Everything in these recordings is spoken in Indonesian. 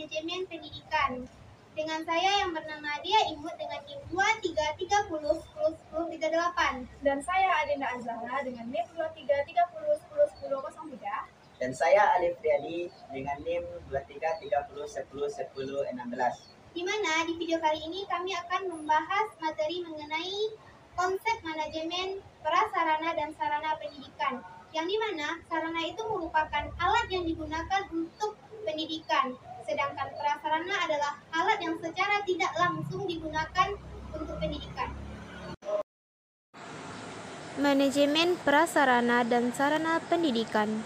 Manajemen Pendidikan. Dengan saya yang bernama Dia Imut dengan NIM 2330101038. Dan saya Adinda Azahra dengan NIM 2330101003. Dan saya Alif Riyadi dengan NIM 2330101016. Di mana di video kali ini kami akan membahas materi mengenai konsep manajemen prasarana dan sarana pendidikan. Yang dimana sarana itu merupakan alat yang digunakan untuk pendidikan, sedangkan prasarana adalah alat yang secara tidak langsung digunakan untuk pendidikan. Manajemen prasarana dan sarana pendidikan.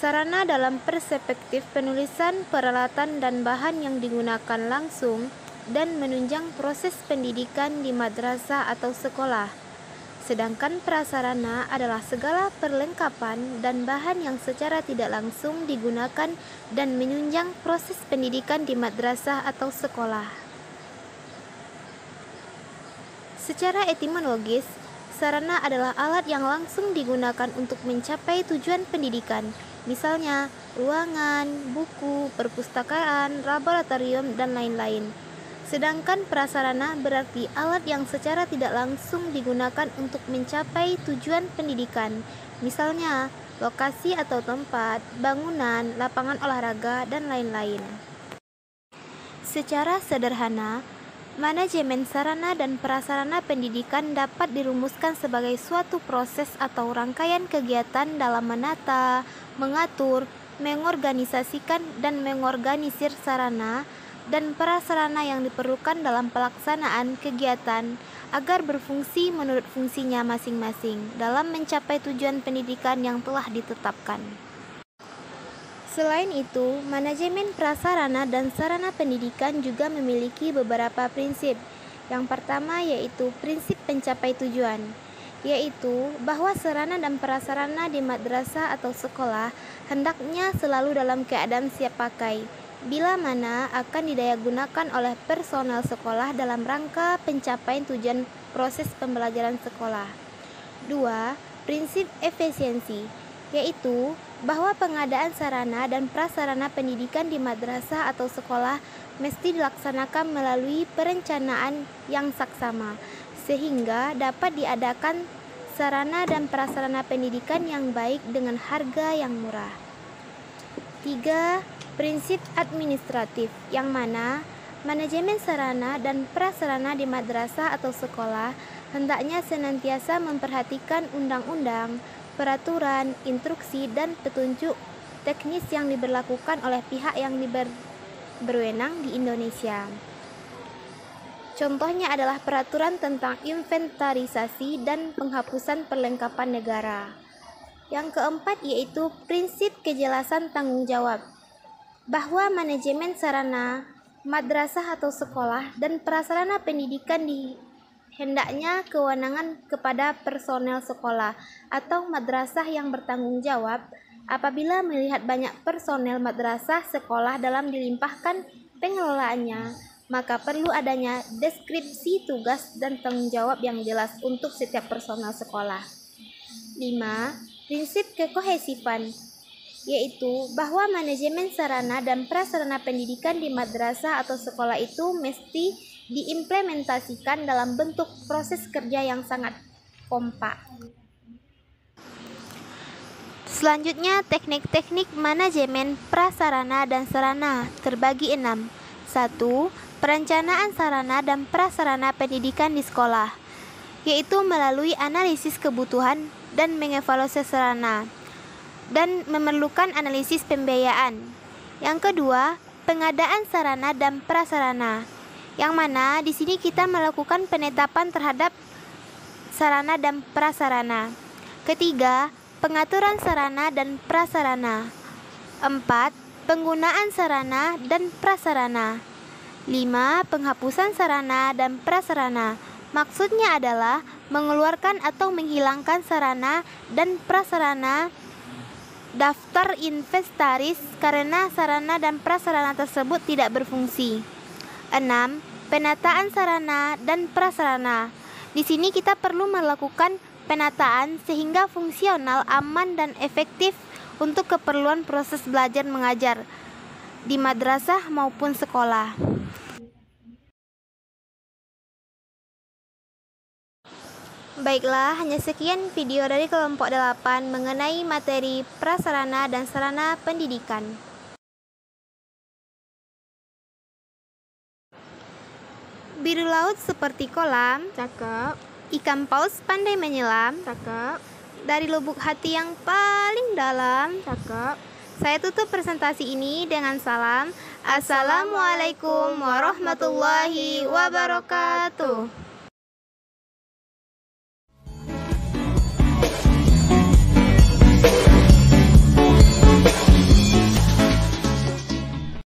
Sarana dalam perspektif penulisan peralatan dan bahan yang digunakan langsung dan menunjang proses pendidikan di madrasah atau sekolah. Sedangkan prasarana adalah segala perlengkapan dan bahan yang secara tidak langsung digunakan dan menunjang proses pendidikan di madrasah atau sekolah. Secara etimologis, sarana adalah alat yang langsung digunakan untuk mencapai tujuan pendidikan, misalnya ruangan, buku, perpustakaan, laboratorium, dan lain-lain. Sedangkan prasarana berarti alat yang secara tidak langsung digunakan untuk mencapai tujuan pendidikan, misalnya lokasi atau tempat, bangunan, lapangan olahraga, dan lain-lain. Secara sederhana, manajemen sarana dan prasarana pendidikan dapat dirumuskan sebagai suatu proses atau rangkaian kegiatan dalam menata, mengatur, mengorganisasikan, dan mengorganisir sarana dan prasarana yang diperlukan dalam pelaksanaan kegiatan agar berfungsi menurut fungsinya masing-masing dalam mencapai tujuan pendidikan yang telah ditetapkan. Selain itu, manajemen prasarana dan sarana pendidikan juga memiliki beberapa prinsip. Yang pertama yaitu prinsip pencapai tujuan, yaitu bahwa sarana dan prasarana di madrasah atau sekolah hendaknya selalu dalam keadaan siap pakai, bila mana akan didayagunakan oleh personel sekolah dalam rangka pencapaian tujuan proses pembelajaran sekolah. 2. Prinsip efisiensi, yaitu bahwa pengadaan sarana dan prasarana pendidikan di madrasah atau sekolah mesti dilaksanakan melalui perencanaan yang saksama, sehingga dapat diadakan sarana dan prasarana pendidikan yang baik dengan harga yang murah. 3. Prinsip administratif, yang mana manajemen sarana dan prasarana di madrasah atau sekolah hendaknya senantiasa memperhatikan undang-undang, peraturan, instruksi, dan petunjuk teknis yang diberlakukan oleh pihak yang berwenang di Indonesia. Contohnya adalah peraturan tentang inventarisasi dan penghapusan perlengkapan negara. Yang keempat yaitu prinsip kejelasan tanggung jawab, bahwa manajemen sarana, madrasah atau sekolah, dan prasarana pendidikan hendaknya kewenangan kepada personel sekolah atau madrasah yang bertanggung jawab apabila melihat banyak personel madrasah sekolah dalam dilimpahkan pengelolaannya, maka perlu adanya deskripsi tugas dan tanggung jawab yang jelas untuk setiap personel sekolah. 5. Prinsip kekohesifan, yaitu bahwa manajemen sarana dan prasarana pendidikan di madrasah atau sekolah itu mesti diimplementasikan dalam bentuk proses kerja yang sangat kompak. Selanjutnya, teknik-teknik manajemen prasarana dan sarana terbagi 6. 1. Perencanaan sarana dan prasarana pendidikan di sekolah, yaitu melalui analisis kebutuhan dan mengevaluasi sarana dan memerlukan analisis pembiayaan. Yang kedua, pengadaan sarana dan prasarana, yang mana di sini kita melakukan penetapan terhadap sarana dan prasarana. Ketiga, pengaturan sarana dan prasarana. 4. Penggunaan sarana dan prasarana. 5. Penghapusan sarana dan prasarana. Maksudnya adalah mengeluarkan atau menghilangkan sarana dan prasarana daftar inventaris karena sarana dan prasarana tersebut tidak berfungsi. 6. Penataan sarana dan prasarana. Di sini kita perlu melakukan penataan sehingga fungsional, aman, dan efektif untuk keperluan proses belajar mengajar. di madrasah maupun sekolah. Baiklah, hanya sekian video dari kelompok 8 mengenai materi prasarana dan sarana pendidikan. Biru laut seperti kolam, Cakep, ikan paus pandai menyelam, cakep, dari lubuk hati yang paling dalam. cakep. Saya tutup presentasi ini dengan salam. Assalamualaikum warahmatullahi wabarakatuh.